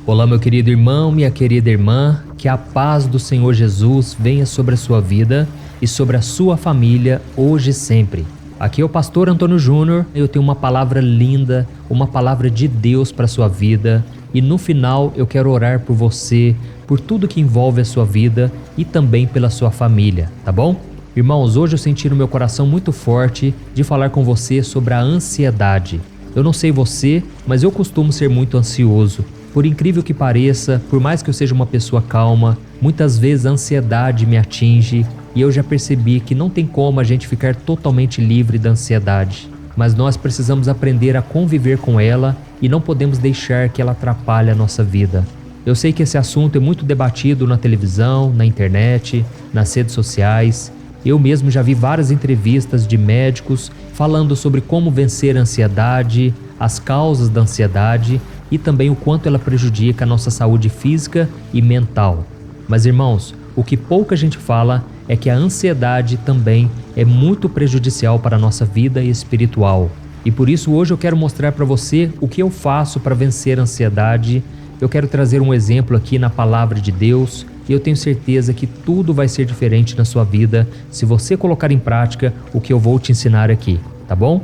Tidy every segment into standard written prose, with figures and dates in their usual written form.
Olá, meu querido irmão, minha querida irmã, que a paz do Senhor Jesus venha sobre a sua vida e sobre a sua família hoje e sempre. Aqui é o pastor Antônio Júnior, eu tenho uma palavra linda, uma palavra de Deus para a sua vida e no final eu quero orar por você, por tudo que envolve a sua vida e também pela sua família, tá bom? Irmãos, hoje eu senti no meu coração muito forte de falar com você sobre a ansiedade. Eu não sei você, mas eu costumo ser muito ansioso. Por incrível que pareça, por mais que eu seja uma pessoa calma, muitas vezes a ansiedade me atinge e eu já percebi que não tem como a gente ficar totalmente livre da ansiedade. Mas nós precisamos aprender a conviver com ela e não podemos deixar que ela atrapalhe a nossa vida. Eu sei que esse assunto é muito debatido na televisão, na internet, nas redes sociais. Eu mesmo já vi várias entrevistas de médicos falando sobre como vencer a ansiedade, as causas da ansiedade e também o quanto ela prejudica a nossa saúde física e mental. Mas irmãos, o que pouca gente fala é que a ansiedade também é muito prejudicial para a nossa vida espiritual. E por isso hoje eu quero mostrar para você o que eu faço para vencer a ansiedade. Eu quero trazer um exemplo aqui na palavra de Deus e eu tenho certeza que tudo vai ser diferente na sua vida se você colocar em prática o que eu vou te ensinar aqui, tá bom?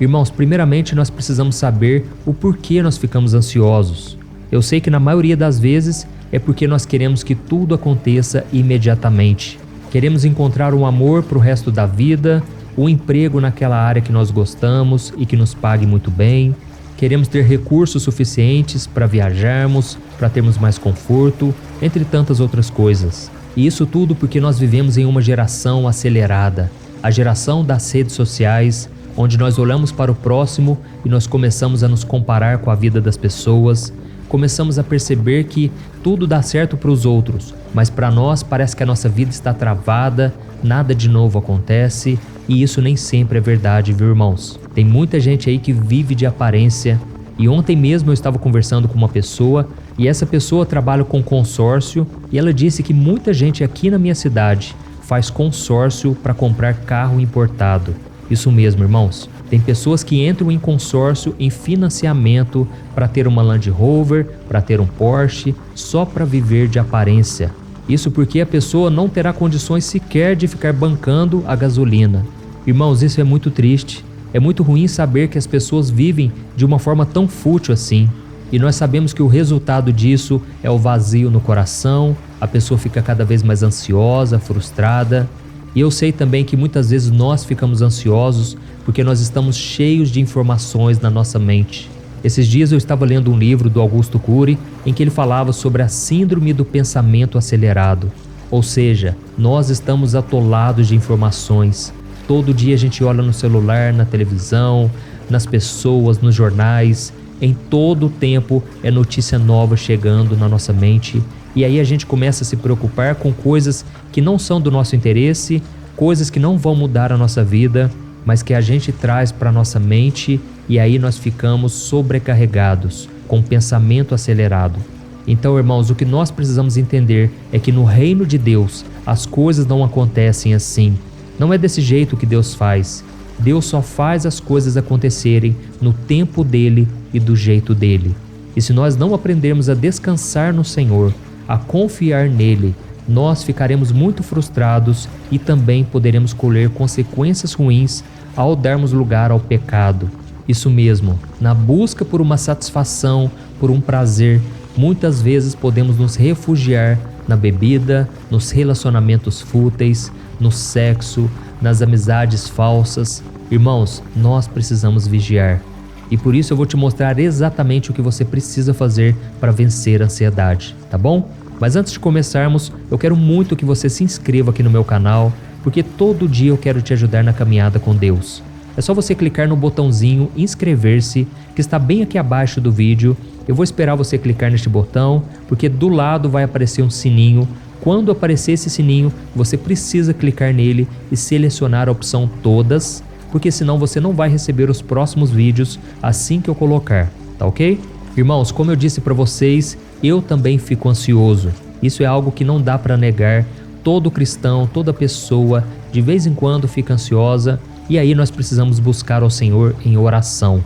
Irmãos, primeiramente nós precisamos saber o porquê nós ficamos ansiosos. Eu sei que na maioria das vezes é porque nós queremos que tudo aconteça imediatamente. Queremos encontrar um amor para o resto da vida, um emprego naquela área que nós gostamos e que nos pague muito bem. Queremos ter recursos suficientes para viajarmos, para termos mais conforto, entre tantas outras coisas. E isso tudo porque nós vivemos em uma geração acelerada, a geração das redes sociais, onde nós olhamos para o próximo e nós começamos a nos comparar com a vida das pessoas, começamos a perceber que tudo dá certo para os outros, mas para nós parece que a nossa vida está travada, nada de novo acontece e isso nem sempre é verdade, viu, irmãos? Tem muita gente aí que vive de aparência e ontem mesmo eu estava conversando com uma pessoa e essa pessoa trabalha com consórcio e ela disse que muita gente aqui na minha cidade faz consórcio para comprar carro importado. Isso mesmo, irmãos. Tem pessoas que entram em consórcio, em financiamento para ter uma Land Rover, para ter um Porsche, só para viver de aparência. Isso porque a pessoa não terá condições sequer de ficar bancando a gasolina. Irmãos, isso é muito triste. É muito ruim saber que as pessoas vivem de uma forma tão fútil assim. E nós sabemos que o resultado disso é o vazio no coração, a pessoa fica cada vez mais ansiosa, frustrada. E eu sei também que muitas vezes nós ficamos ansiosos porque nós estamos cheios de informações na nossa mente. Esses dias eu estava lendo um livro do Augusto Cury em que ele falava sobre a síndrome do pensamento acelerado. Ou seja, nós estamos atolados de informações. Todo dia a gente olha no celular, na televisão, nas pessoas, nos jornais. Em todo o tempo é notícia nova chegando na nossa mente. E aí a gente começa a se preocupar com coisas que não são do nosso interesse, coisas que não vão mudar a nossa vida, mas que a gente traz para a nossa mente e aí nós ficamos sobrecarregados, com pensamento acelerado. Então, irmãos, o que nós precisamos entender é que no reino de Deus as coisas não acontecem assim. Não é desse jeito que Deus faz. Deus só faz as coisas acontecerem no tempo dele e do jeito dele. E se nós não aprendermos a descansar no Senhor, a confiar nele, nós ficaremos muito frustrados e também poderemos colher consequências ruins ao darmos lugar ao pecado. Isso mesmo, na busca por uma satisfação, por um prazer, muitas vezes podemos nos refugiar na bebida, nos relacionamentos fúteis, no sexo, nas amizades falsas. Irmãos, nós precisamos vigiar. E por isso eu vou te mostrar exatamente o que você precisa fazer para vencer a ansiedade, tá bom? Mas antes de começarmos, eu quero muito que você se inscreva aqui no meu canal, porque todo dia eu quero te ajudar na caminhada com Deus. É só você clicar no botãozinho inscrever-se, que está bem aqui abaixo do vídeo. Eu vou esperar você clicar neste botão, porque do lado vai aparecer um sininho. Quando aparecer esse sininho, você precisa clicar nele e selecionar a opção todas, porque senão você não vai receber os próximos vídeos assim que eu colocar, tá ok? Irmãos, como eu disse para vocês, eu também fico ansioso. Isso é algo que não dá para negar. Todo cristão, toda pessoa, de vez em quando fica ansiosa e aí nós precisamos buscar ao Senhor em oração.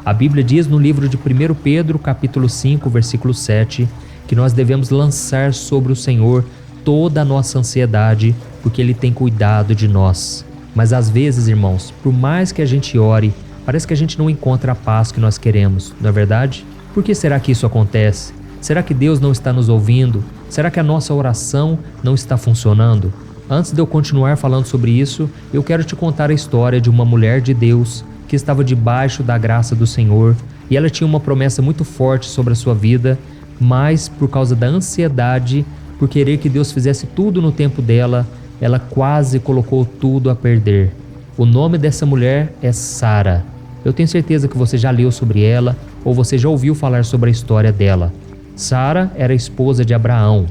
A Bíblia diz no livro de 1 Pedro, capítulo 5, versículo 7, que nós devemos lançar sobre o Senhor toda a nossa ansiedade, porque Ele tem cuidado de nós. Mas às vezes, irmãos, por mais que a gente ore, parece que a gente não encontra a paz que nós queremos, não é verdade? Por que será que isso acontece? Será que Deus não está nos ouvindo? Será que a nossa oração não está funcionando? Antes de eu continuar falando sobre isso, eu quero te contar a história de uma mulher de Deus que estava debaixo da graça do Senhor e ela tinha uma promessa muito forte sobre a sua vida, mas por causa da ansiedade, por querer que Deus fizesse tudo no tempo dela, ela quase colocou tudo a perder. O nome dessa mulher é Sara. Eu tenho certeza que você já leu sobre ela ou você já ouviu falar sobre a história dela. Sara era esposa de Abraão.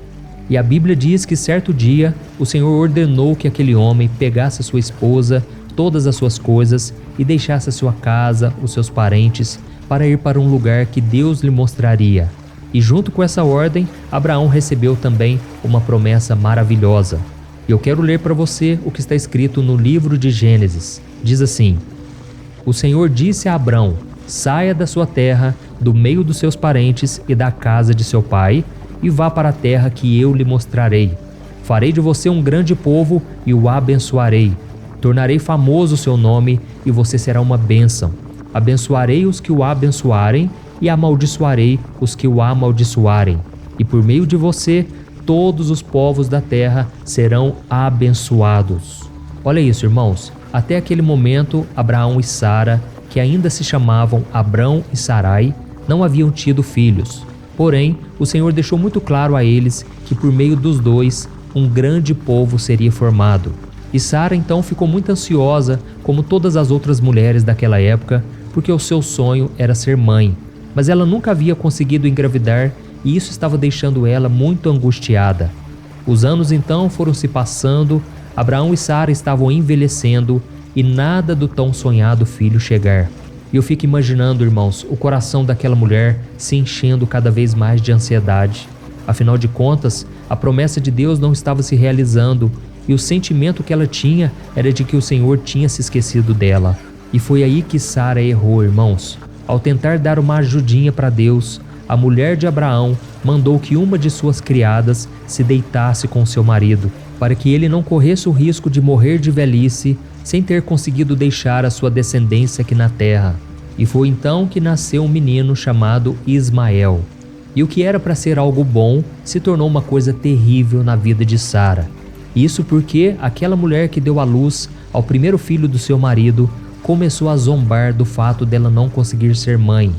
E a Bíblia diz que certo dia o Senhor ordenou que aquele homem pegasse a sua esposa, todas as suas coisas e deixasse a sua casa, os seus parentes, para ir para um lugar que Deus lhe mostraria. E junto com essa ordem, Abraão recebeu também uma promessa maravilhosa. E eu quero ler para você o que está escrito no livro de Gênesis. Diz assim: O Senhor disse a Abrão: saia da sua terra, do meio dos seus parentes e da casa de seu pai, e vá para a terra que eu lhe mostrarei. Farei de você um grande povo e o abençoarei. Tornarei famoso o seu nome e você será uma bênção. Abençoarei os que o abençoarem e amaldiçoarei os que o amaldiçoarem. E por meio de você, todos os povos da terra serão abençoados. Olha isso, irmãos. Até aquele momento, Abraão e Sara, que ainda se chamavam Abrão e Sarai, não haviam tido filhos. Porém, o Senhor deixou muito claro a eles que por meio dos dois, um grande povo seria formado. E Sara então ficou muito ansiosa, como todas as outras mulheres daquela época, porque o seu sonho era ser mãe. Mas ela nunca havia conseguido engravidar e isso estava deixando ela muito angustiada. Os anos então foram se passando, Abraão e Sara estavam envelhecendo e nada do tão sonhado filho chegar. E eu fico imaginando, irmãos, o coração daquela mulher se enchendo cada vez mais de ansiedade. Afinal de contas, a promessa de Deus não estava se realizando e o sentimento que ela tinha era de que o Senhor tinha se esquecido dela. E foi aí que Sara errou, irmãos. Ao tentar dar uma ajudinha para Deus, a mulher de Abraão mandou que uma de suas criadas se deitasse com seu marido, para que ele não corresse o risco de morrer de velhice sem ter conseguido deixar a sua descendência aqui na terra. E foi então que nasceu um menino chamado Ismael. E o que era para ser algo bom se tornou uma coisa terrível na vida de Sara. Isso porque aquela mulher que deu à luz ao primeiro filho do seu marido começou a zombar do fato dela não conseguir ser mãe.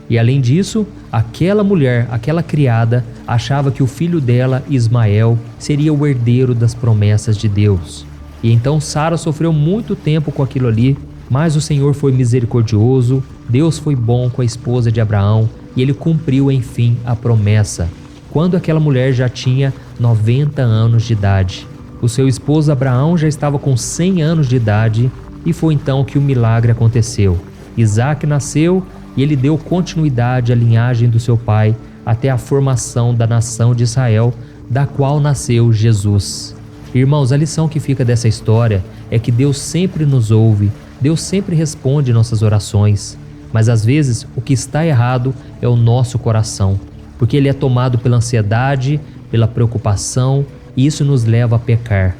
E além disso, aquela mulher, aquela criada, achava que o filho dela, Ismael, seria o herdeiro das promessas de Deus. E então Sara sofreu muito tempo com aquilo ali, mas o Senhor foi misericordioso, Deus foi bom com a esposa de Abraão e ele cumpriu enfim a promessa, quando aquela mulher já tinha 90 anos de idade. O seu esposo Abraão já estava com 100 anos de idade e foi então que o milagre aconteceu. Isaac nasceu e ele deu continuidade à linhagem do seu pai até a formação da nação de Israel, da qual nasceu Jesus. Irmãos, a lição que fica dessa história é que Deus sempre nos ouve, Deus sempre responde nossas orações, mas às vezes o que está errado é o nosso coração, porque ele é tomado pela ansiedade, pela preocupação, e isso nos leva a pecar.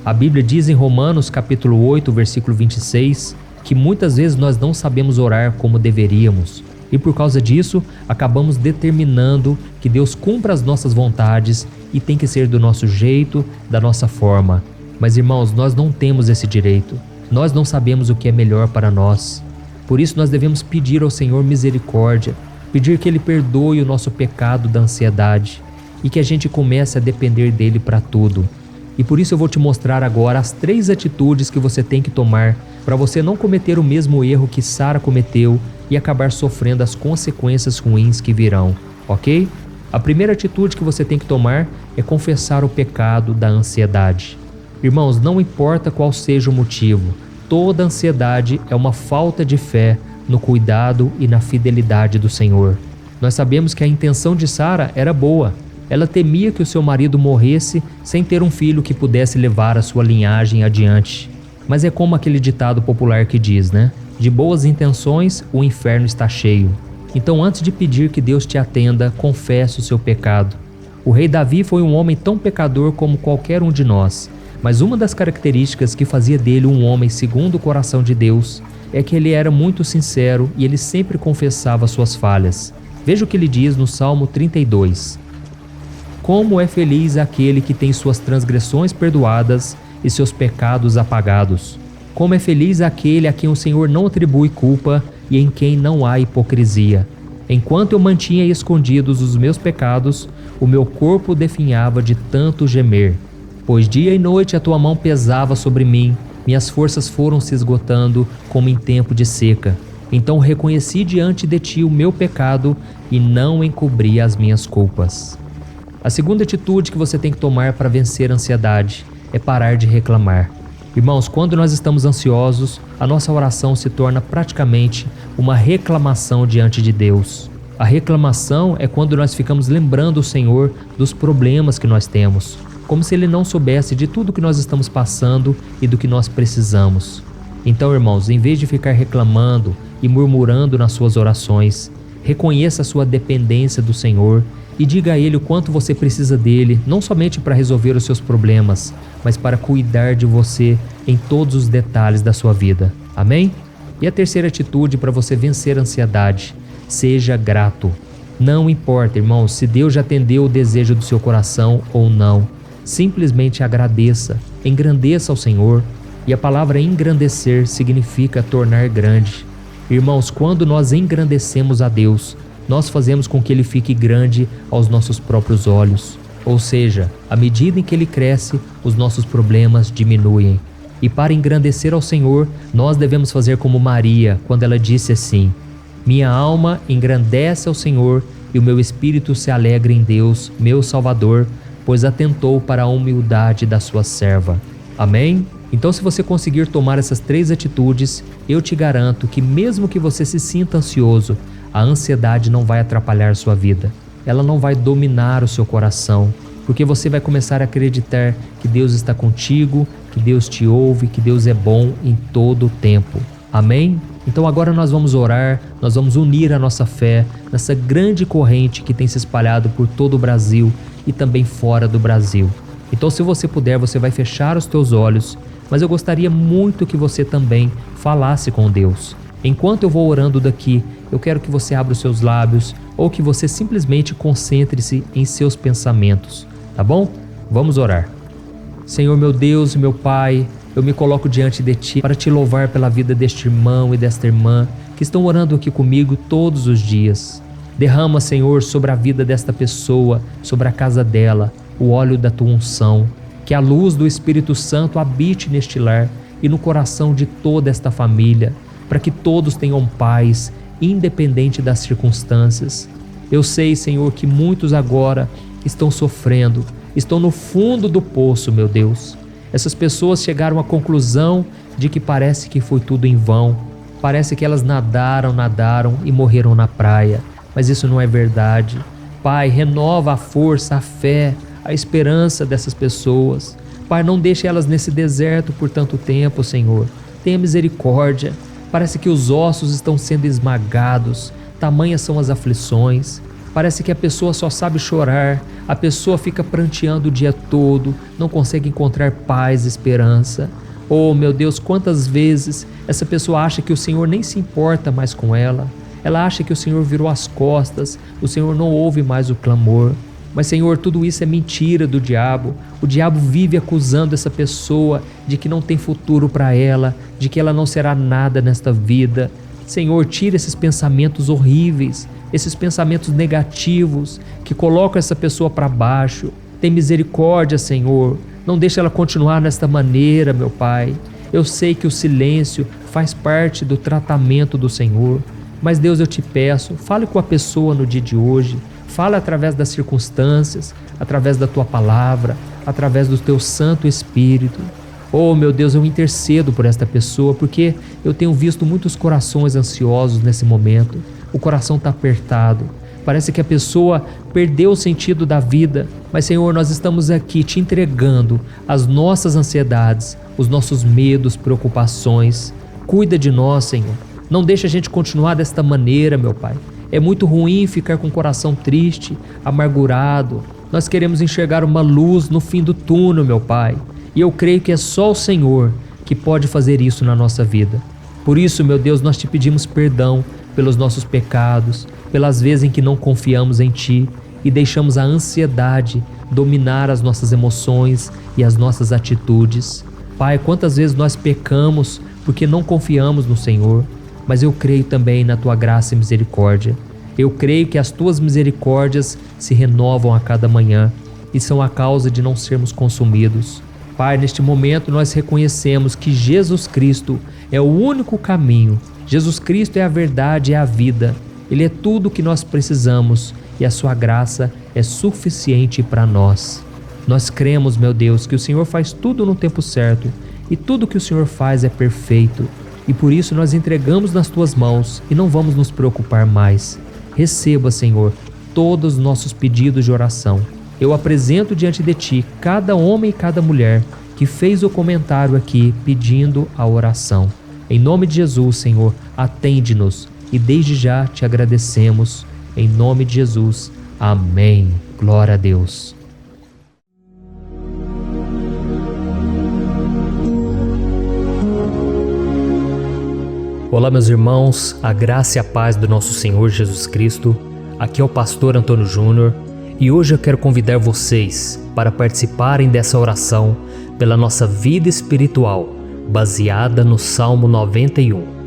A Bíblia diz em Romanos capítulo 8, versículo 26, que muitas vezes nós não sabemos orar como deveríamos, e por causa disso acabamos determinando que Deus cumpra as nossas vontades e tem que ser do nosso jeito, da nossa forma. Mas irmãos, nós não temos esse direito, nós não sabemos o que é melhor para nós. Por isso nós devemos pedir ao Senhor misericórdia, pedir que Ele perdoe o nosso pecado da ansiedade e que a gente comece a depender dEle para tudo. E por isso eu vou te mostrar agora as 3 atitudes que você tem que tomar para você não cometer o mesmo erro que Sara cometeu e acabar sofrendo as consequências ruins que virão, ok? A primeira atitude que você tem que tomar é confessar o pecado da ansiedade. Irmãos, não importa qual seja o motivo, toda ansiedade é uma falta de fé no cuidado e na fidelidade do Senhor. Nós sabemos que a intenção de Sara era boa. Ela temia que o seu marido morresse sem ter um filho que pudesse levar a sua linhagem adiante. Mas é como aquele ditado popular que diz, né? De boas intenções, o inferno está cheio. Então, antes de pedir que Deus te atenda, confesse o seu pecado. O rei Davi foi um homem tão pecador como qualquer um de nós, mas uma das características que fazia dele um homem segundo o coração de Deus é que ele era muito sincero e ele sempre confessava suas falhas. Veja o que ele diz no Salmo 32. Como é feliz aquele que tem suas transgressões perdoadas e seus pecados apagados. Como é feliz aquele a quem o Senhor não atribui culpa e em quem não há hipocrisia. Enquanto eu mantinha escondidos os meus pecados, o meu corpo definhava de tanto gemer. Pois dia e noite a tua mão pesava sobre mim, minhas forças foram se esgotando como em tempo de seca. Então reconheci diante de ti o meu pecado e não encobri as minhas culpas. A segunda atitude que você tem que tomar para vencer a ansiedade é parar de reclamar. Irmãos, quando nós estamos ansiosos, a nossa oração se torna praticamente uma reclamação diante de Deus. A reclamação é quando nós ficamos lembrando o Senhor dos problemas que nós temos, como se Ele não soubesse de tudo que nós estamos passando e do que nós precisamos. Então, irmãos, em vez de ficar reclamando e murmurando nas suas orações, reconheça a sua dependência do Senhor e diga a Ele o quanto você precisa dEle, não somente para resolver os seus problemas, mas para cuidar de você em todos os detalhes da sua vida. Amém? E a terceira atitude para você vencer a ansiedade: seja grato. Não importa, irmãos, se Deus já atendeu o desejo do seu coração ou não. Simplesmente agradeça, engrandeça ao Senhor. E a palavra engrandecer significa tornar grande. Irmãos, quando nós engrandecemos a Deus, nós fazemos com que Ele fique grande aos nossos próprios olhos. Ou seja, à medida em que Ele cresce, os nossos problemas diminuem. E para engrandecer ao Senhor, nós devemos fazer como Maria, quando ela disse assim: minha alma engrandece ao Senhor e o meu espírito se alegra em Deus, meu Salvador, pois atentou para a humildade da sua serva. Amém? Então, se você conseguir tomar essas 3 atitudes, eu te garanto que mesmo que você se sinta ansioso, a ansiedade não vai atrapalhar sua vida. Ela não vai dominar o seu coração, porque você vai começar a acreditar que Deus está contigo, que Deus te ouve, que Deus é bom em todo o tempo. Amém? Então agora nós vamos orar, nós vamos unir a nossa fé nessa grande corrente que tem se espalhado por todo o Brasil e também fora do Brasil. Então, se você puder, você vai fechar os teus olhos, mas eu gostaria muito que você também falasse com Deus. Enquanto eu vou orando daqui, eu quero que você abra os seus lábios ou que você simplesmente concentre-se em seus pensamentos, tá bom? Vamos orar. Senhor, meu Deus e meu Pai, eu me coloco diante de Ti para Te louvar pela vida deste irmão e desta irmã que estão orando aqui comigo todos os dias. Derrama, Senhor, sobre a vida desta pessoa, sobre a casa dela, o óleo da Tua unção. Que a luz do Espírito Santo habite neste lar e no coração de toda esta família, para que todos tenham paz, independente das circunstâncias. Eu sei, Senhor, que muitos agora estão sofrendo, estão no fundo do poço, meu Deus. Essas pessoas chegaram à conclusão de que parece que foi tudo em vão. Parece que elas nadaram e morreram na praia, mas isso não é verdade. Pai, renova a força, a fé, a esperança dessas pessoas. Pai, não deixe elas nesse deserto por tanto tempo, Senhor. Tenha misericórdia. Parece que os ossos estão sendo esmagados, tamanhas são as aflições. Parece que a pessoa só sabe chorar, a pessoa fica pranteando o dia todo, não consegue encontrar paz e esperança. Oh, meu Deus, quantas vezes essa pessoa acha que o Senhor nem se importa mais com ela. Ela acha que o Senhor virou as costas, o Senhor não ouve mais o clamor. Mas, Senhor, tudo isso é mentira do diabo. O diabo vive acusando essa pessoa de que não tem futuro para ela, de que ela não será nada nesta vida. Senhor, tira esses pensamentos horríveis, esses pensamentos negativos que colocam essa pessoa para baixo. Tem misericórdia, Senhor. Não deixa ela continuar nesta maneira, meu Pai. Eu sei que o silêncio faz parte do tratamento do Senhor. Mas, Deus, eu te peço, fale com a pessoa no dia de hoje. Fala através das circunstâncias, através da Tua palavra, através do Teu Santo Espírito. Oh, meu Deus, eu intercedo por esta pessoa, porque eu tenho visto muitos corações ansiosos nesse momento. O coração está apertado. parece que a pessoa perdeu o sentido da vida. Mas, Senhor, nós estamos aqui te entregando as nossas ansiedades, os nossos medos, preocupações. Cuida de nós, Senhor. Não deixa a gente continuar desta maneira, meu Pai. É muito ruim ficar com o coração triste, amargurado. Nós queremos enxergar uma luz no fim do túnel, meu Pai. E eu creio que é só o Senhor que pode fazer isso na nossa vida. Por isso, meu Deus, nós te pedimos perdão pelos nossos pecados, pelas vezes em que não confiamos em Ti e deixamos a ansiedade dominar as nossas emoções e as nossas atitudes. Pai, quantas vezes nós pecamos porque não confiamos no Senhor, mas eu creio também na Tua graça e misericórdia. Eu creio que as Tuas misericórdias se renovam a cada manhã e são a causa de não sermos consumidos. Pai, neste momento nós reconhecemos que Jesus Cristo é o único caminho. Jesus Cristo é a verdade e a vida. Ele é tudo o que nós precisamos e a Sua graça é suficiente para nós. Nós cremos, meu Deus, que o Senhor faz tudo no tempo certo e tudo que o Senhor faz é perfeito. E por isso nós entregamos nas Tuas mãos e não vamos nos preocupar mais. Receba, Senhor, todos os nossos pedidos de oração. Eu apresento diante de Ti cada homem e cada mulher que fez o comentário aqui pedindo a oração. Em nome de Jesus, Senhor, atende-nos e desde já Te agradecemos. Em nome de Jesus. Amém. Glória a Deus. Olá, meus irmãos, a graça e a paz do nosso Senhor Jesus Cristo. Aqui é o pastor Antônio Júnior e hoje eu quero convidar vocês para participarem dessa oração pela nossa vida espiritual, baseada no Salmo 91.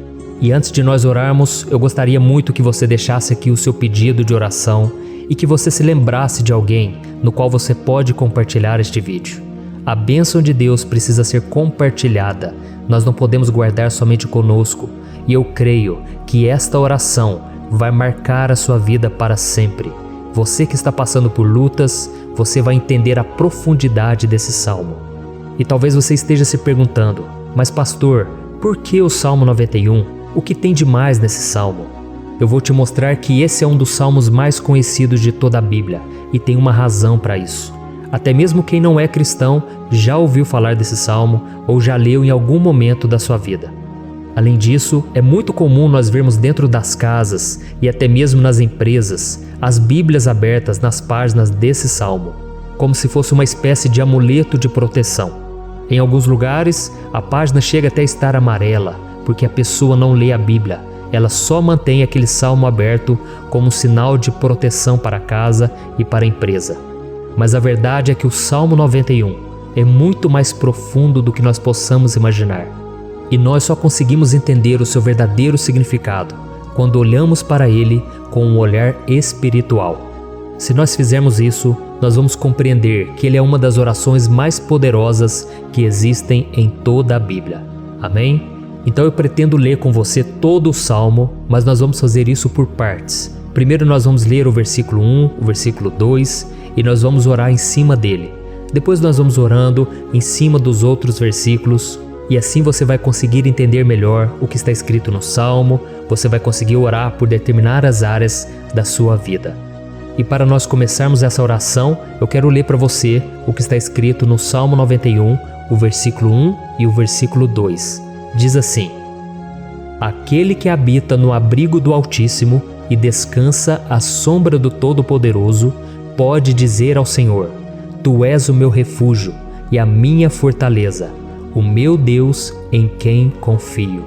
E antes de nós orarmos, eu gostaria muito que você deixasse aqui o seu pedido de oração e que você se lembrasse de alguém no qual você pode compartilhar este vídeo. A bênção de Deus precisa ser compartilhada, nós não podemos guardar somente conosco. E eu creio que esta oração vai marcar a sua vida para sempre. Você que está passando por lutas, você vai entender a profundidade desse salmo. E talvez você esteja se perguntando, mas pastor, por que o Salmo 91? O que tem de mais nesse salmo? Eu vou te mostrar que esse é um dos salmos mais conhecidos de toda a Bíblia e tem uma razão para isso. Até mesmo quem não é cristão já ouviu falar desse salmo ou já leu em algum momento da sua vida. Além disso, é muito comum nós vermos dentro das casas e até mesmo nas empresas as Bíblias abertas nas páginas desse salmo, como se fosse uma espécie de amuleto de proteção. Em alguns lugares, a página chega até a estar amarela, porque a pessoa não lê a Bíblia, ela só mantém aquele salmo aberto como um sinal de proteção para a casa e para a empresa. Mas a verdade é que o Salmo 91 é muito mais profundo do que nós possamos imaginar. E nós só conseguimos entender o seu verdadeiro significado quando olhamos para ele com um olhar espiritual. Se nós fizermos isso, nós vamos compreender que ele é uma das orações mais poderosas que existem em toda a Bíblia. Amém? Então eu pretendo ler com você todo o Salmo, mas nós vamos fazer isso por partes. Primeiro nós vamos ler o versículo 1, o versículo 2 e nós vamos orar em cima dele. Depois nós vamos orando em cima dos outros versículos. E assim você vai conseguir entender melhor o que está escrito no Salmo, você vai conseguir orar por determinadas áreas da sua vida. E para nós começarmos essa oração, eu quero ler para você o que está escrito no Salmo 91, o versículo 1 e o versículo 2. Diz assim: Aquele que habita no abrigo do Altíssimo e descansa à sombra do Todo-Poderoso, pode dizer ao Senhor: Tu és o meu refúgio e a minha fortaleza, o meu Deus em quem confio.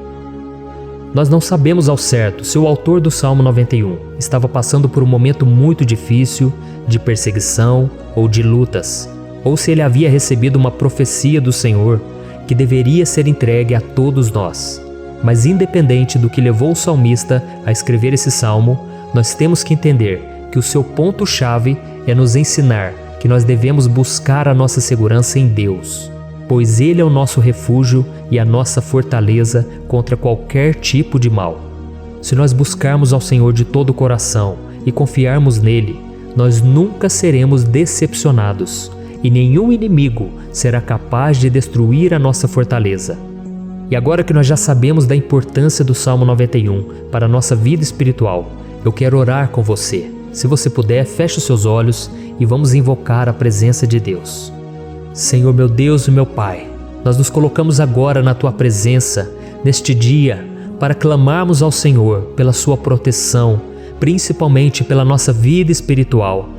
Nós não sabemos ao certo se o autor do Salmo 91 estava passando por um momento muito difícil, de perseguição ou de lutas, ou se ele havia recebido uma profecia do Senhor que deveria ser entregue a todos nós. Mas independente do que levou o salmista a escrever esse salmo, nós temos que entender que o seu ponto-chave é nos ensinar que nós devemos buscar a nossa segurança em Deus, pois Ele é o nosso refúgio e a nossa fortaleza contra qualquer tipo de mal. Se nós buscarmos ao Senhor de todo o coração e confiarmos nele, nós nunca seremos decepcionados e nenhum inimigo será capaz de destruir a nossa fortaleza. E agora que nós já sabemos da importância do Salmo 91 para a nossa vida espiritual, eu quero orar com você. Se você puder, feche os seus olhos e vamos invocar a presença de Deus. Senhor meu Deus e meu Pai, nós nos colocamos agora na Tua presença, neste dia, para clamarmos ao Senhor pela Sua proteção, principalmente pela nossa vida espiritual.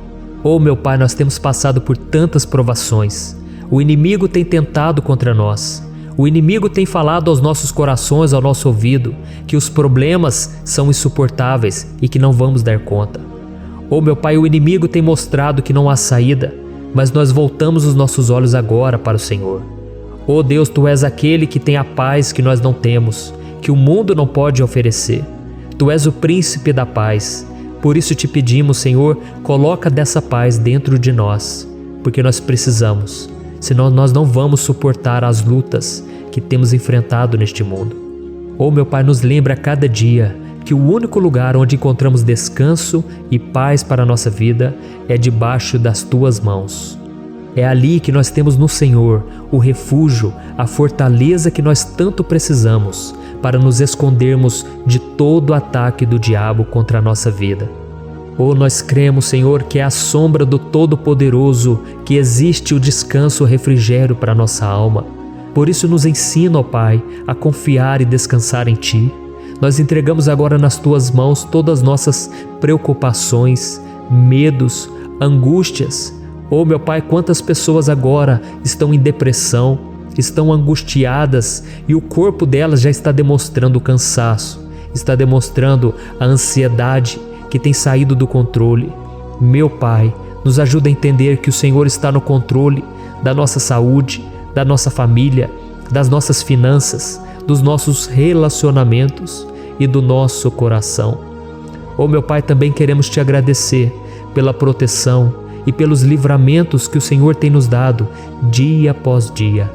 Oh meu Pai, nós temos passado por tantas provações. O inimigo tem tentado contra nós. O inimigo tem falado aos nossos corações, ao nosso ouvido, que os problemas são insuportáveis e que não vamos dar conta. Oh meu Pai, o inimigo tem mostrado que não há saída, mas nós voltamos os nossos olhos agora para o Senhor. Oh Deus, Tu és aquele que tem a paz que nós não temos, que o mundo não pode oferecer. Tu és o príncipe da paz. Por isso te pedimos, Senhor, coloca dessa paz dentro de nós, porque nós precisamos, senão nós não vamos suportar as lutas que temos enfrentado neste mundo. Oh meu Pai, nos lembra a cada dia que o único lugar onde encontramos descanso e paz para a nossa vida é debaixo das Tuas mãos. É ali que nós temos no Senhor o refúgio, a fortaleza que nós tanto precisamos para nos escondermos de todo ataque do diabo contra a nossa vida. Oh, nós cremos, Senhor, que é à sombra do Todo-Poderoso que existe o descanso, o refrigério para a nossa alma. Por isso nos ensina, ó Pai, a confiar e descansar em Ti. Nós entregamos agora nas Tuas mãos todas as nossas preocupações, medos, angústias. Oh meu Pai, quantas pessoas agora estão em depressão, estão angustiadas e o corpo delas já está demonstrando cansaço, está demonstrando a ansiedade que tem saído do controle. Meu Pai, nos ajuda a entender que o Senhor está no controle da nossa saúde, da nossa família, das nossas finanças, dos nossos relacionamentos e do nosso coração. Oh meu Pai, também queremos Te agradecer pela proteção e pelos livramentos que o Senhor tem nos dado dia após dia.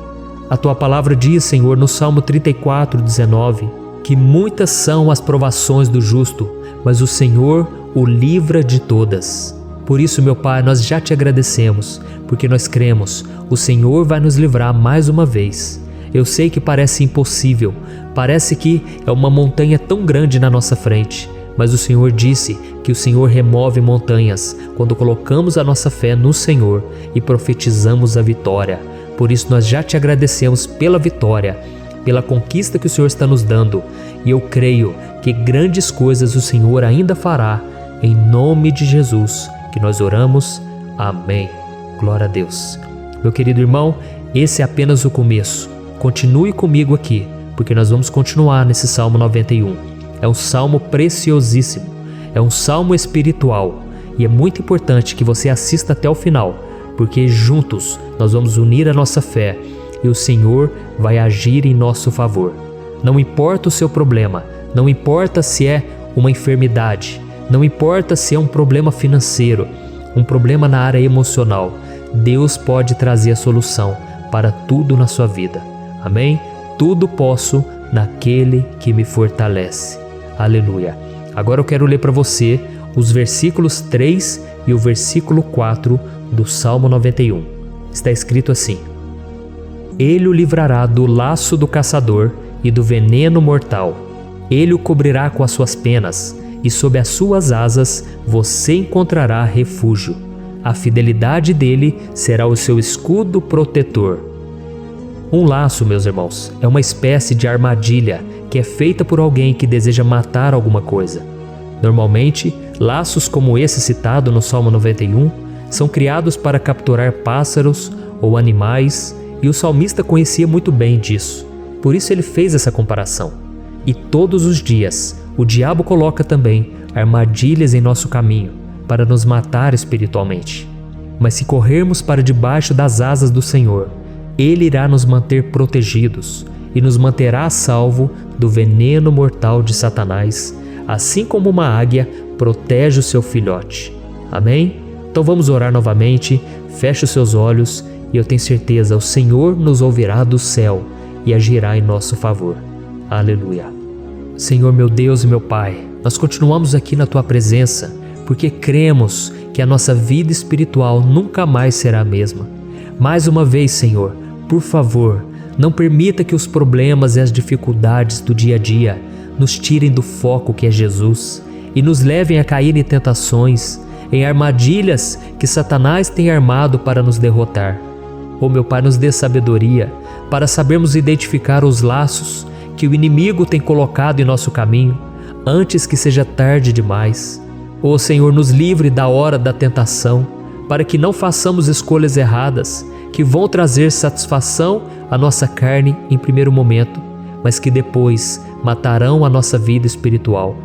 A Tua palavra diz, Senhor, no Salmo 34:19, que muitas são as provações do justo, mas o Senhor o livra de todas. Por isso, meu Pai, nós já Te agradecemos, porque nós cremos, o Senhor vai nos livrar mais uma vez. Eu sei que parece impossível, parece que é uma montanha tão grande na nossa frente, mas o Senhor disse que o Senhor remove montanhas quando colocamos a nossa fé no Senhor e profetizamos a vitória. Por isso nós já Te agradecemos pela vitória, pela conquista que o Senhor está nos dando, e eu creio que grandes coisas o Senhor ainda fará, em nome de Jesus, que nós oramos. Amém. Glória a Deus. Meu querido irmão, esse é apenas o começo. Continue comigo aqui, porque nós vamos continuar nesse Salmo 91. É um salmo preciosíssimo, é um salmo espiritual, e é muito importante que você assista até o final, porque juntos nós vamos unir a nossa fé e o Senhor vai agir em nosso favor. Não importa o seu problema, não importa se é uma enfermidade, não importa se é um problema financeiro, um problema na área emocional, Deus pode trazer a solução para tudo na sua vida. Amém? Tudo posso naquele que me fortalece. Aleluia. Agora eu quero ler para você os versículos 3 e o versículo 4 do Salmo 91. Está escrito assim: Ele o livrará do laço do caçador e do veneno mortal. Ele o cobrirá com as suas penas, e sob as suas asas você encontrará refúgio. A fidelidade dele será o seu escudo protetor. Um laço, meus irmãos, é uma espécie de armadilha que é feita por alguém que deseja matar alguma coisa. Normalmente, laços como esse citado no Salmo 91 são criados para capturar pássaros ou animais, e o salmista conhecia muito bem disso. Por isso ele fez essa comparação. E todos os dias, o diabo coloca também armadilhas em nosso caminho para nos matar espiritualmente. Mas se corrermos para debaixo das asas do Senhor, Ele irá nos manter protegidos e nos manterá a salvo do veneno mortal de Satanás, assim como uma águia protege o seu filhote. Amém? Então vamos orar novamente, feche os seus olhos e eu tenho certeza, o Senhor nos ouvirá do céu e agirá em nosso favor. Aleluia. Senhor meu Deus e meu Pai, nós continuamos aqui na Tua presença porque cremos que a nossa vida espiritual nunca mais será a mesma. Mais uma vez, Senhor, por favor, não permita que os problemas e as dificuldades do dia a dia nos tirem do foco que é Jesus e nos levem a cair em tentações, em armadilhas que Satanás tem armado para nos derrotar. Ó meu Pai, nos dê sabedoria para sabermos identificar os laços que o inimigo tem colocado em nosso caminho antes que seja tarde demais. Ó Senhor, nos livre da hora da tentação, para que não façamos escolhas erradas que vão trazer satisfação à nossa carne em primeiro momento, mas que depois matarão a nossa vida espiritual.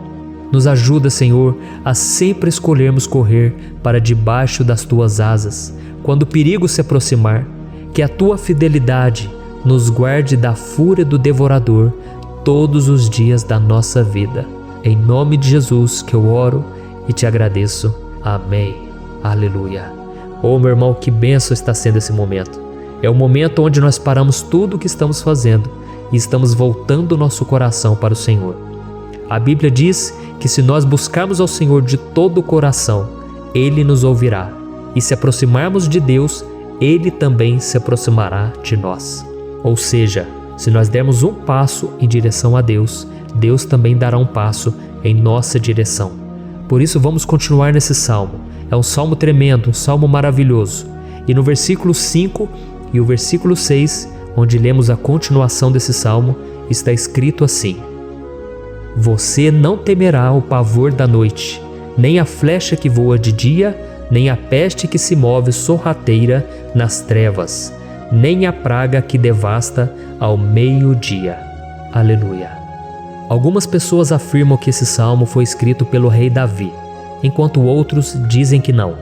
Nos ajuda, Senhor, a sempre escolhermos correr para debaixo das Tuas asas, quando o perigo se aproximar. Que a Tua fidelidade nos guarde da fúria do devorador todos os dias da nossa vida. Em nome de Jesus que eu oro e te agradeço. Amém. Aleluia. Oh, meu irmão, que bênção está sendo esse momento. É o momento onde nós paramos tudo o que estamos fazendo e estamos voltando o nosso coração para o Senhor. A Bíblia diz que se nós buscarmos ao Senhor de todo o coração, Ele nos ouvirá. E se aproximarmos de Deus, Ele também se aproximará de nós. Ou seja, se nós dermos um passo em direção a Deus, Deus também dará um passo em nossa direção. Por isso vamos continuar nesse salmo. É um salmo tremendo, um salmo maravilhoso. E no versículo 5 e o versículo 6, onde lemos a continuação desse salmo, está escrito assim: Você não temerá o pavor da noite, nem a flecha que voa de dia, nem a peste que se move sorrateira nas trevas, nem a praga que devasta ao meio-dia. Aleluia. Algumas pessoas afirmam que esse salmo foi escrito pelo rei Davi, enquanto outros dizem que não.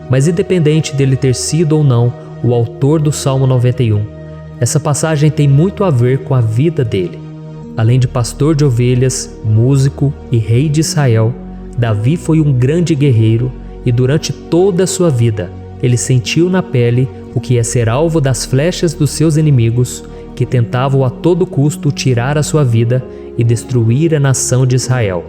Mas independente dele ter sido ou não o autor do Salmo 91, essa passagem tem muito a ver com a vida dele. Além de pastor de ovelhas, músico e rei de Israel, Davi foi um grande guerreiro e durante toda a sua vida ele sentiu na pele o que é ser alvo das flechas dos seus inimigos que tentavam a todo custo tirar a sua vida e destruir a nação de Israel.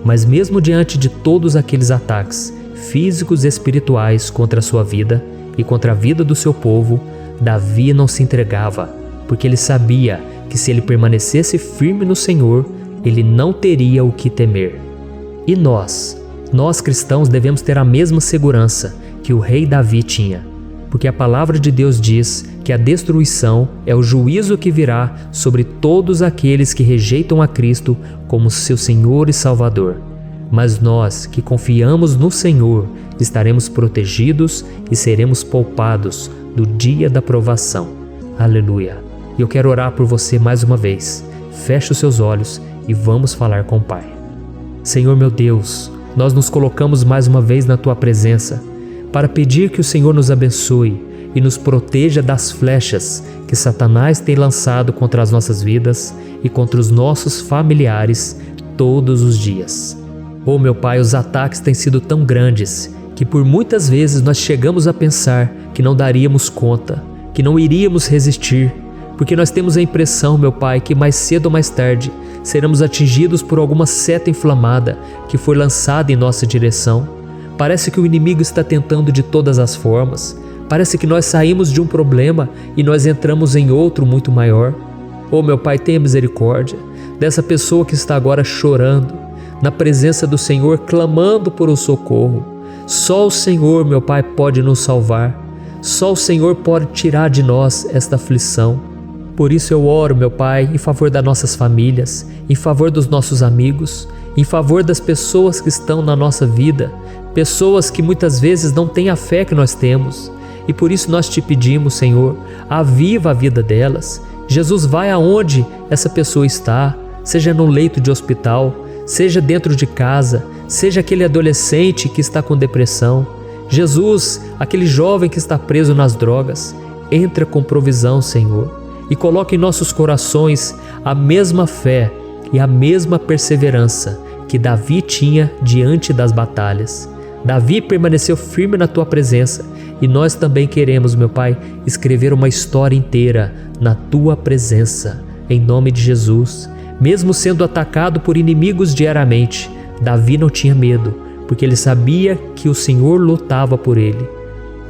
Mas mesmo diante de todos aqueles ataques físicos e espirituais contra a sua vida e contra a vida do seu povo, Davi não se entregava, porque ele sabia que se ele permanecesse firme no Senhor, ele não teria o que temer. E nós cristãos devemos ter a mesma segurança que o rei Davi tinha, porque a palavra de Deus diz que a destruição é o juízo que virá sobre todos aqueles que rejeitam a Cristo como seu Senhor e Salvador. Mas nós que confiamos no Senhor estaremos protegidos e seremos poupados do dia da provação. Aleluia. E eu quero orar por você mais uma vez. Feche os seus olhos e vamos falar com o Pai. Senhor meu Deus, nós nos colocamos mais uma vez na Tua presença para pedir que o Senhor nos abençoe e nos proteja das flechas que Satanás tem lançado contra as nossas vidas e contra os nossos familiares todos os dias. Oh meu Pai, os ataques têm sido tão grandes que por muitas vezes nós chegamos a pensar que não daríamos conta, que não iríamos resistir, porque nós temos a impressão, meu Pai, que mais cedo ou mais tarde seremos atingidos por alguma seta inflamada que foi lançada em nossa direção. Parece que o inimigo está tentando de todas as formas. Parece que nós saímos de um problema e nós entramos em outro muito maior. Oh meu Pai, tenha misericórdia dessa pessoa que está agora chorando, na presença do Senhor, clamando por um socorro. Só o Senhor, meu Pai, pode nos salvar. Só o Senhor pode tirar de nós esta aflição. Por isso eu oro, meu Pai, em favor das nossas famílias, em favor dos nossos amigos, em favor das pessoas que estão na nossa vida, pessoas que muitas vezes não têm a fé que nós temos. E por isso nós te pedimos, Senhor, aviva a vida delas. Jesus, vai aonde essa pessoa está, seja no leito de hospital, seja dentro de casa, seja aquele adolescente que está com depressão. Jesus, aquele jovem que está preso nas drogas, entra com provisão, Senhor, e coloca em nossos corações a mesma fé e a mesma perseverança que Davi tinha diante das batalhas. Davi permaneceu firme na Tua presença e nós também queremos, meu Pai, escrever uma história inteira na Tua presença, em nome de Jesus. Mesmo sendo atacado por inimigos diariamente, Davi não tinha medo, porque ele sabia que o Senhor lutava por ele.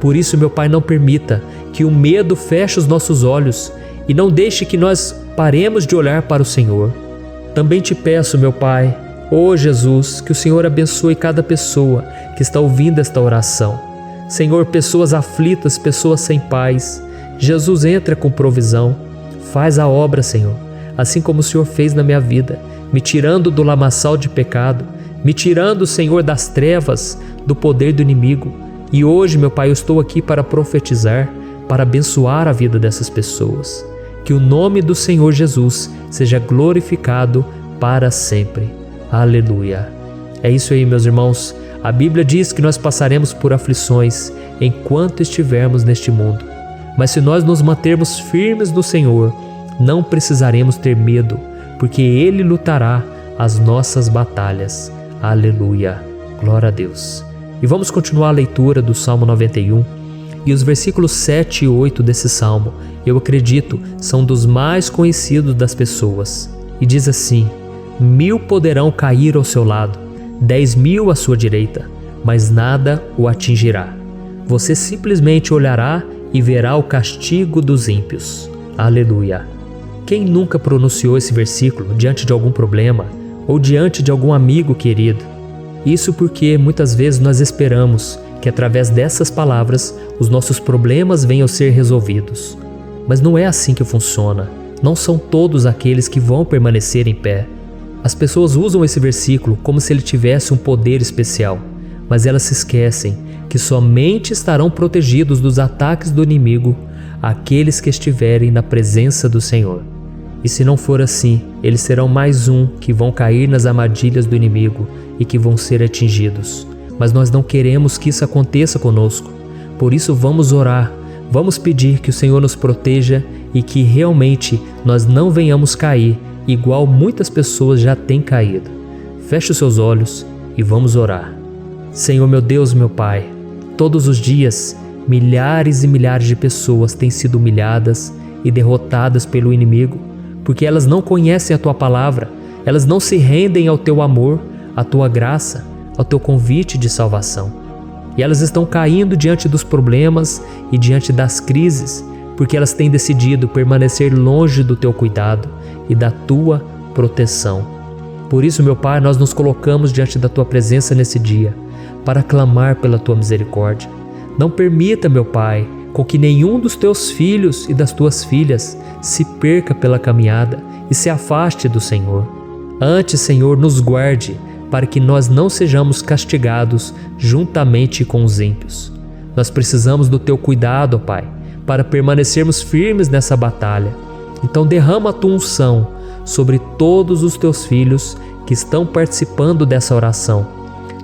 Por isso, meu Pai, não permita que o medo feche os nossos olhos e não deixe que nós paremos de olhar para o Senhor. Também te peço, meu Pai, Oh Jesus, que o Senhor abençoe cada pessoa que está ouvindo esta oração. Senhor, pessoas aflitas, pessoas sem paz. Jesus, entra com provisão. Faz a obra, Senhor, assim como o Senhor fez na minha vida, me tirando do lamaçal de pecado, me tirando, Senhor, das trevas, do poder do inimigo. E hoje, meu Pai, eu estou aqui para profetizar, para abençoar a vida dessas pessoas. Que o nome do Senhor Jesus seja glorificado para sempre. Aleluia. É isso aí, meus irmãos. A Bíblia diz que nós passaremos por aflições enquanto estivermos neste mundo. Mas se nós nos mantermos firmes no Senhor, não precisaremos ter medo, porque Ele lutará as nossas batalhas. Aleluia. Glória a Deus. E vamos continuar a leitura do Salmo 91. E os versículos 7 e 8 desse salmo, eu acredito, são dos mais conhecidos das pessoas. E diz assim: 1000 poderão cair ao seu lado, 10.000 à sua direita, mas nada o atingirá. Você simplesmente olhará e verá o castigo dos ímpios. Aleluia. Quem nunca pronunciou esse versículo diante de algum problema ou diante de algum amigo querido? Isso porque muitas vezes nós esperamos que através dessas palavras os nossos problemas venham a ser resolvidos. Mas não é assim que funciona. Não são todos aqueles que vão permanecer em pé. As pessoas usam esse versículo como se ele tivesse um poder especial, mas elas se esquecem que somente estarão protegidos dos ataques do inimigo aqueles que estiverem na presença do Senhor. E se não for assim, eles serão mais um que vão cair nas armadilhas do inimigo e que vão ser atingidos. Mas nós não queremos que isso aconteça conosco. Por isso vamos orar, vamos pedir que o Senhor nos proteja e que realmente nós não venhamos cair igual muitas pessoas já têm caído. Feche os seus olhos e vamos orar. Senhor, meu Deus, meu Pai, todos os dias milhares e milhares de pessoas têm sido humilhadas e derrotadas pelo inimigo, porque elas não conhecem a Tua palavra, elas não se rendem ao Teu amor, à Tua graça, ao Teu convite de salvação. E elas estão caindo diante dos problemas e diante das crises, porque elas têm decidido permanecer longe do Teu cuidado e da Tua proteção. Por isso, meu Pai, nós nos colocamos diante da Tua presença nesse dia, para clamar pela Tua misericórdia. Não permita, meu Pai, com que nenhum dos Teus filhos e das Tuas filhas se perca pela caminhada e se afaste do Senhor. Antes, Senhor, nos guarde, para que nós não sejamos castigados juntamente com os ímpios. Nós precisamos do Teu cuidado, ó Pai, para permanecermos firmes nessa batalha. Então derrama a Tua unção sobre todos os Teus filhos que estão participando dessa oração.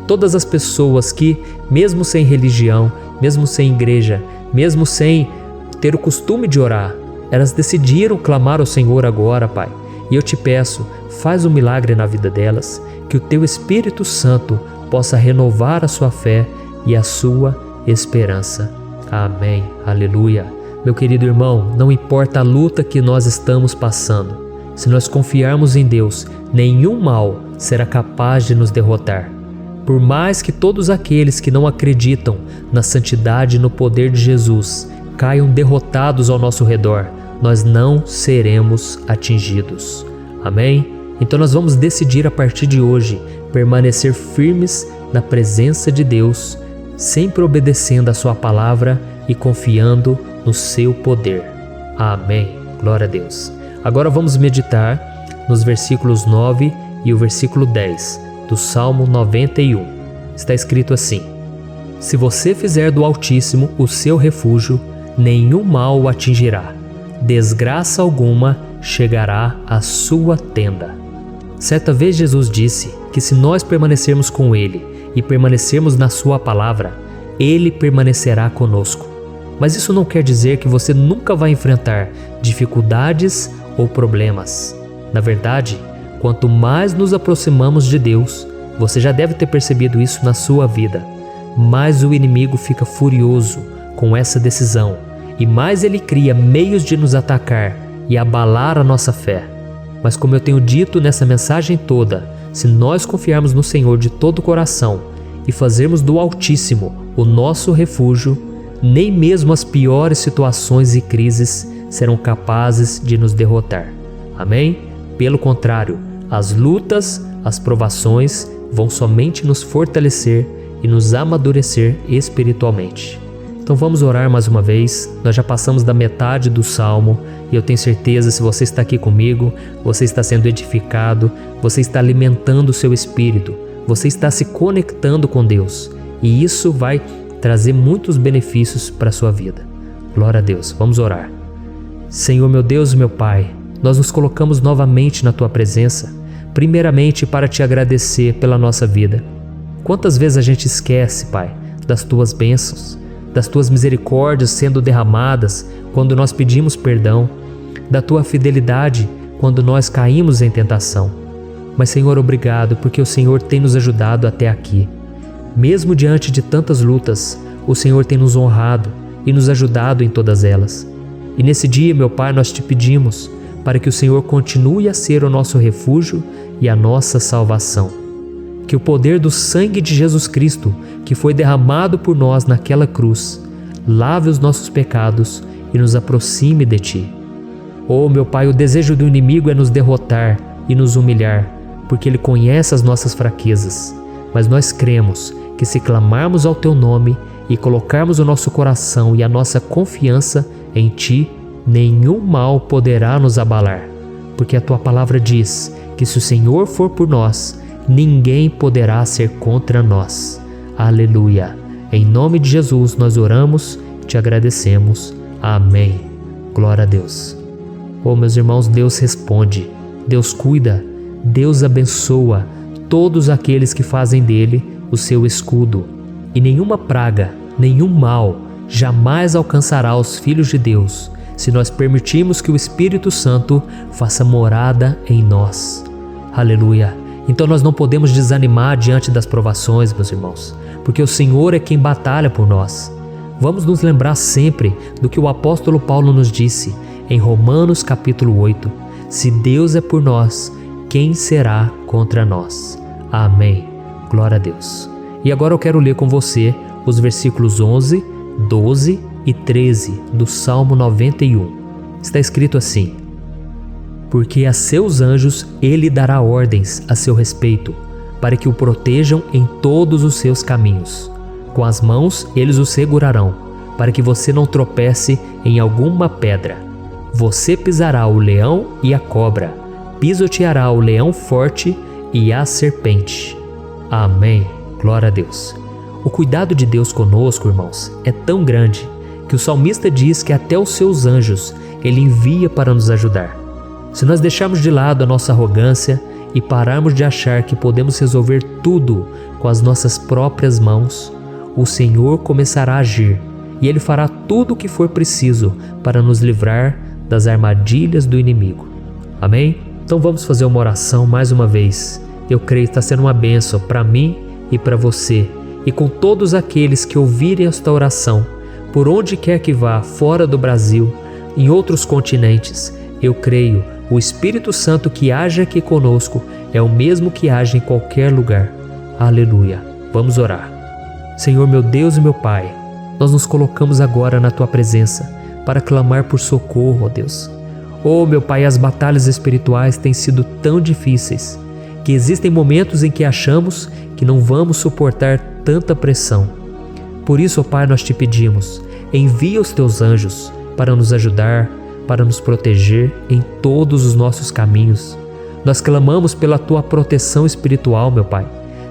Todas as pessoas que, mesmo sem religião, mesmo sem igreja, mesmo sem ter o costume de orar, elas decidiram clamar ao Senhor agora, Pai. E eu te peço, faz um milagre na vida delas, que o Teu Espírito Santo possa renovar a sua fé e a sua esperança. Amém. Aleluia. Meu querido irmão, não importa a luta que nós estamos passando, se nós confiarmos em Deus, nenhum mal será capaz de nos derrotar. Por mais que todos aqueles que não acreditam na santidade e no poder de Jesus caiam derrotados ao nosso redor, nós não seremos atingidos. Amém? Então nós vamos decidir a partir de hoje permanecer firmes na presença de Deus, sempre obedecendo a Sua palavra e confiando no Seu poder. Amém. Glória a Deus. Agora vamos meditar nos versículos 9 e o versículo 10 do Salmo 91. Está escrito assim: Se você fizer do Altíssimo o seu refúgio, nenhum mal o atingirá, desgraça alguma chegará à sua tenda. Certa vez Jesus disse que se nós permanecermos com Ele e permanecermos na Sua palavra, Ele permanecerá conosco. Mas isso não quer dizer que você nunca vai enfrentar dificuldades ou problemas. Na verdade, quanto mais nos aproximamos de Deus, você já deve ter percebido isso na sua vida, mais o inimigo fica furioso com essa decisão e mais ele cria meios de nos atacar e abalar a nossa fé. Mas como eu tenho dito nessa mensagem toda, se nós confiarmos no Senhor de todo o coração e fazermos do Altíssimo o nosso refúgio, nem mesmo as piores situações e crises serão capazes de nos derrotar. Amém? Pelo contrário, as lutas, As provações vão somente nos fortalecer e nos amadurecer espiritualmente. Então vamos orar mais uma vez. Nós já passamos da metade do Salmo e eu tenho certeza, se você está aqui comigo, você está sendo edificado, você está alimentando o seu espírito, você está se conectando com Deus e isso vai trazer muitos benefícios para a sua vida. Glória a Deus. Vamos orar. Senhor, meu Deus e meu Pai, nós nos colocamos novamente na Tua presença, primeiramente para Te agradecer pela nossa vida. Quantas vezes a gente esquece, Pai, das Tuas bênçãos, das Tuas misericórdias sendo derramadas quando nós pedimos perdão, da Tua fidelidade quando nós caímos em tentação. Mas, Senhor, obrigado porque o Senhor tem nos ajudado até aqui. Mesmo diante de tantas lutas, o Senhor tem nos honrado e nos ajudado em todas elas. E nesse dia, meu Pai, nós Te pedimos para que o Senhor continue a ser o nosso refúgio e a nossa salvação. Que o poder do sangue de Jesus Cristo, que foi derramado por nós naquela cruz, lave os nossos pecados e nos aproxime de Ti. Oh, meu Pai, o desejo do inimigo é nos derrotar e nos humilhar, porque ele conhece as nossas fraquezas. Mas nós cremos que se clamarmos ao Teu nome e colocarmos o nosso coração e a nossa confiança em Ti, nenhum mal poderá nos abalar, porque a Tua palavra diz que se o Senhor for por nós, ninguém poderá ser contra nós. Aleluia! Em nome de Jesus nós oramos, Te agradecemos. Amém. Glória a Deus. Oh, meus irmãos, Deus responde, Deus cuida, Deus abençoa todos aqueles que fazem dele o seu escudo. E nenhuma praga, nenhum mal jamais alcançará os filhos de Deus, se nós permitirmos que o Espírito Santo faça morada em nós. Aleluia! Então nós não podemos desanimar diante das provações, meus irmãos, porque o Senhor é quem batalha por nós. Vamos nos lembrar sempre do que o apóstolo Paulo nos disse em Romanos capítulo 8. Se Deus é por nós, quem será contra nós? Amém. Glória a Deus. E agora eu quero ler com você os versículos 11, 12 e 13 do Salmo 91. Está escrito assim: porque a seus anjos ele dará ordens a seu respeito, para que o protejam em todos os seus caminhos. Com as mãos eles o segurarão, para que você não tropece em alguma pedra. Você pisará o leão e a cobra, pisoteará o leão forte e a serpente. Amém. Glória a Deus. O cuidado de Deus conosco, irmãos, é tão grande que o salmista diz que até os seus anjos ele envia para nos ajudar. Se nós deixarmos de lado a nossa arrogância e pararmos de achar que podemos resolver tudo com as nossas próprias mãos, o Senhor começará a agir e Ele fará tudo o que for preciso para nos livrar das armadilhas do inimigo. Amém? Então vamos fazer uma oração mais uma vez. Eu creio que está sendo uma bênção para mim e para você, e com todos aqueles que ouvirem esta oração, por onde quer que vá, fora do Brasil, em outros continentes. Eu creio, o Espírito Santo que age aqui conosco é o mesmo que age em qualquer lugar. Aleluia. Vamos orar. Senhor, meu Deus e meu Pai, nós nos colocamos agora na Tua presença para clamar por socorro, ó Deus. Oh, meu Pai, as batalhas espirituais têm sido tão difíceis que existem momentos em que achamos que não vamos suportar tanta pressão. Por isso, ó Pai, nós Te pedimos, envia os Teus anjos para nos ajudar, para nos proteger em todos os nossos caminhos. Nós clamamos pela Tua proteção espiritual, meu Pai.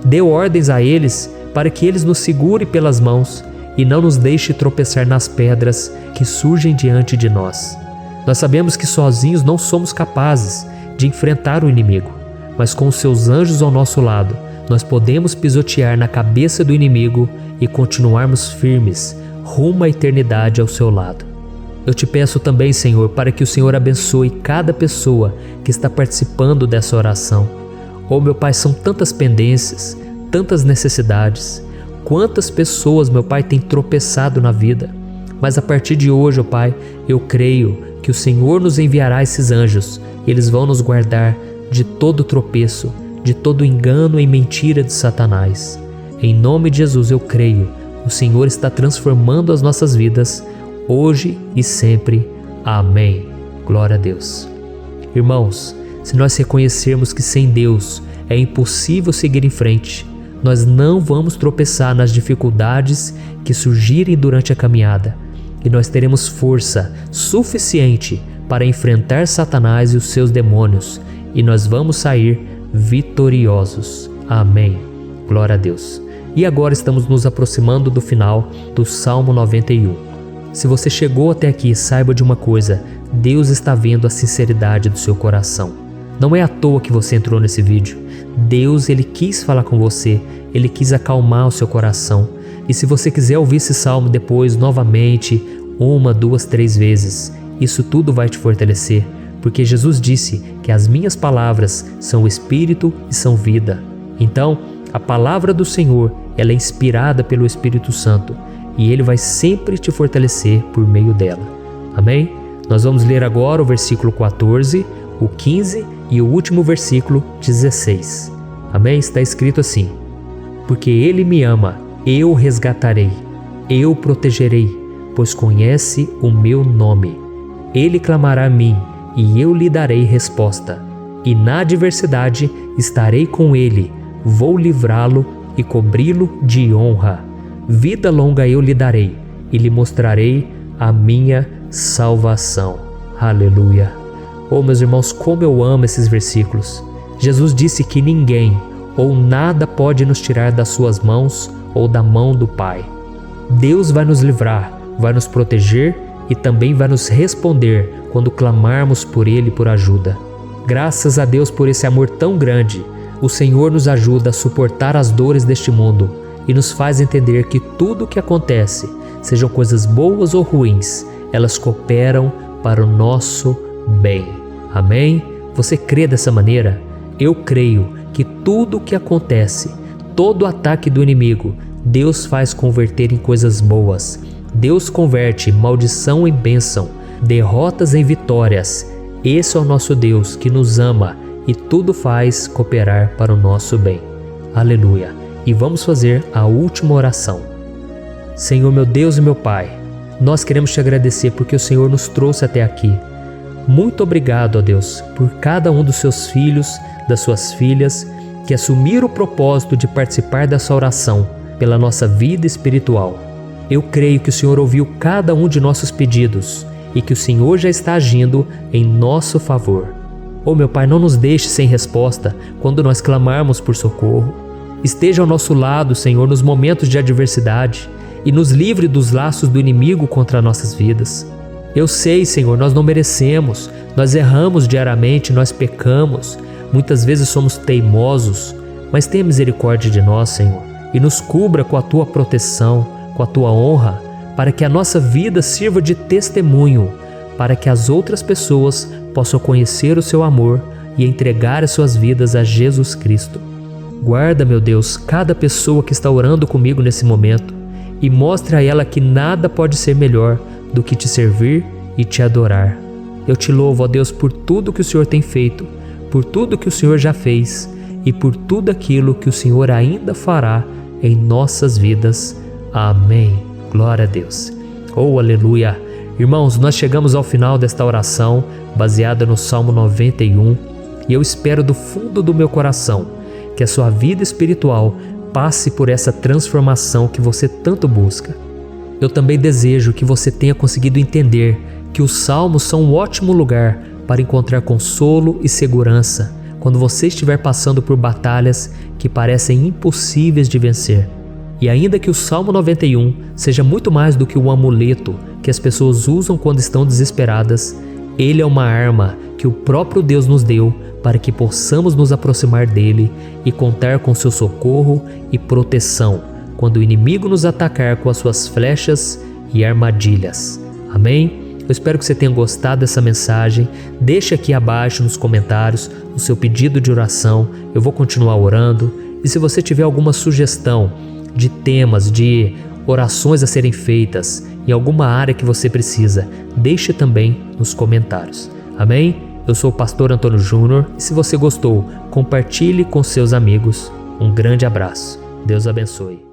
Dê ordens a eles para que eles nos segurem pelas mãos e não nos deixe tropeçar nas pedras que surgem diante de nós. Nós sabemos que sozinhos não somos capazes de enfrentar o inimigo, mas com os Seus anjos ao nosso lado, nós podemos pisotear na cabeça do inimigo e continuarmos firmes rumo à eternidade ao Seu lado. Eu Te peço também, Senhor, para que o Senhor abençoe cada pessoa que está participando dessa oração. Oh, meu Pai, são tantas pendências, tantas necessidades. Quantas pessoas, meu Pai, têm tropeçado na vida. Mas a partir de hoje, ó Pai, eu creio que o Senhor nos enviará esses anjos. Eles vão nos guardar de todo tropeço, de todo engano e mentira de Satanás. Em nome de Jesus eu creio, o Senhor está transformando as nossas vidas, hoje e sempre. Amém. Glória a Deus. Irmãos, se nós reconhecermos que sem Deus é impossível seguir em frente. Nós não vamos tropeçar nas dificuldades que surgirem durante a caminhada, e nós teremos força suficiente para enfrentar Satanás e os seus demônios, e nós vamos sair vitoriosos. Amém. Glória a Deus. E agora estamos nos aproximando do final do Salmo 91. Se você chegou até aqui, saiba de uma coisa: Deus está vendo a sinceridade do seu coração. Não é à toa que você entrou nesse vídeo. Deus, Ele quis falar com você, Ele quis acalmar o seu coração. E se você quiser ouvir esse salmo depois, novamente, 1, 2, 3 vezes, isso tudo vai te fortalecer, porque Jesus disse que as minhas palavras são espírito e são vida. Então, a palavra do Senhor, ela é inspirada pelo Espírito Santo, e Ele vai sempre te fortalecer por meio dela. Amém? Nós vamos ler agora o versículo 14, o 15 e o último versículo 16. Amém? Está escrito assim: porque Ele me ama, eu o resgatarei, eu o protegerei, pois conhece o meu nome. Ele clamará a mim, e eu lhe darei resposta. E na adversidade estarei com ele, vou livrá-lo e cobri-lo de honra. Vida longa eu lhe darei, e lhe mostrarei a minha salvação. Aleluia! Oh, meus irmãos, como eu amo esses versículos. Jesus disse que ninguém ou nada pode nos tirar das suas mãos ou da mão do Pai. Deus vai nos livrar, vai nos proteger e também vai nos responder quando clamarmos por Ele por ajuda. Graças a Deus por esse amor tão grande. O Senhor nos ajuda a suportar as dores deste mundo e nos faz entender que tudo o que acontece, sejam coisas boas ou ruins, elas cooperam para o nosso bem. Amém? Você crê dessa maneira? Eu creio que tudo o que acontece, todo ataque do inimigo, Deus faz converter em coisas boas. Deus converte maldição em bênção, derrotas em vitórias. Esse é o nosso Deus que nos ama e tudo faz cooperar para o nosso bem. Aleluia! E vamos fazer a última oração. Senhor, meu Deus e meu Pai, nós queremos te agradecer porque o Senhor nos trouxe até aqui. Muito obrigado, ó Deus, por cada um dos seus filhos, das suas filhas, que assumiram o propósito de participar dessa oração pela nossa vida espiritual. Eu creio que o Senhor ouviu cada um de nossos pedidos e que o Senhor já está agindo em nosso favor. Oh, meu Pai, não nos deixe sem resposta quando nós clamarmos por socorro. Esteja ao nosso lado, Senhor, nos momentos de adversidade e nos livre dos laços do inimigo contra nossas vidas. Eu sei, Senhor, nós não merecemos, nós erramos diariamente, nós pecamos, muitas vezes somos teimosos, mas tenha misericórdia de nós, Senhor, e nos cubra com a Tua proteção, com a Tua honra, para que a nossa vida sirva de testemunho, para que as outras pessoas possam conhecer o Seu amor e entregar as suas vidas a Jesus Cristo. Guarda, meu Deus, cada pessoa que está orando comigo nesse momento e mostre a ela que nada pode ser melhor do que te servir e te adorar. Eu te louvo, ó Deus, por tudo que o Senhor tem feito, por tudo que o Senhor já fez e por tudo aquilo que o Senhor ainda fará em nossas vidas. Amém. Glória a Deus. Oh, aleluia. Irmãos, nós chegamos ao final desta oração baseada no Salmo 91 e eu espero do fundo do meu coração que a sua vida espiritual passe por essa transformação que você tanto busca. Eu também desejo que você tenha conseguido entender que os salmos são um ótimo lugar para encontrar consolo e segurança quando você estiver passando por batalhas que parecem impossíveis de vencer. E ainda que o Salmo 91 seja muito mais do que um amuleto que as pessoas usam quando estão desesperadas, ele é uma arma que o próprio Deus nos deu para que possamos nos aproximar dele e contar com seu socorro e proteção quando o inimigo nos atacar com as suas flechas e armadilhas. Amém? Eu espero que você tenha gostado dessa mensagem. Deixe aqui abaixo nos comentários o seu pedido de oração. Eu vou continuar orando. E se você tiver alguma sugestão de temas, de orações a serem feitas em alguma área que você precisa, deixe também nos comentários. Amém? Eu sou o pastor Antônio Júnior e se você gostou, compartilhe com seus amigos. Um grande abraço. Deus abençoe.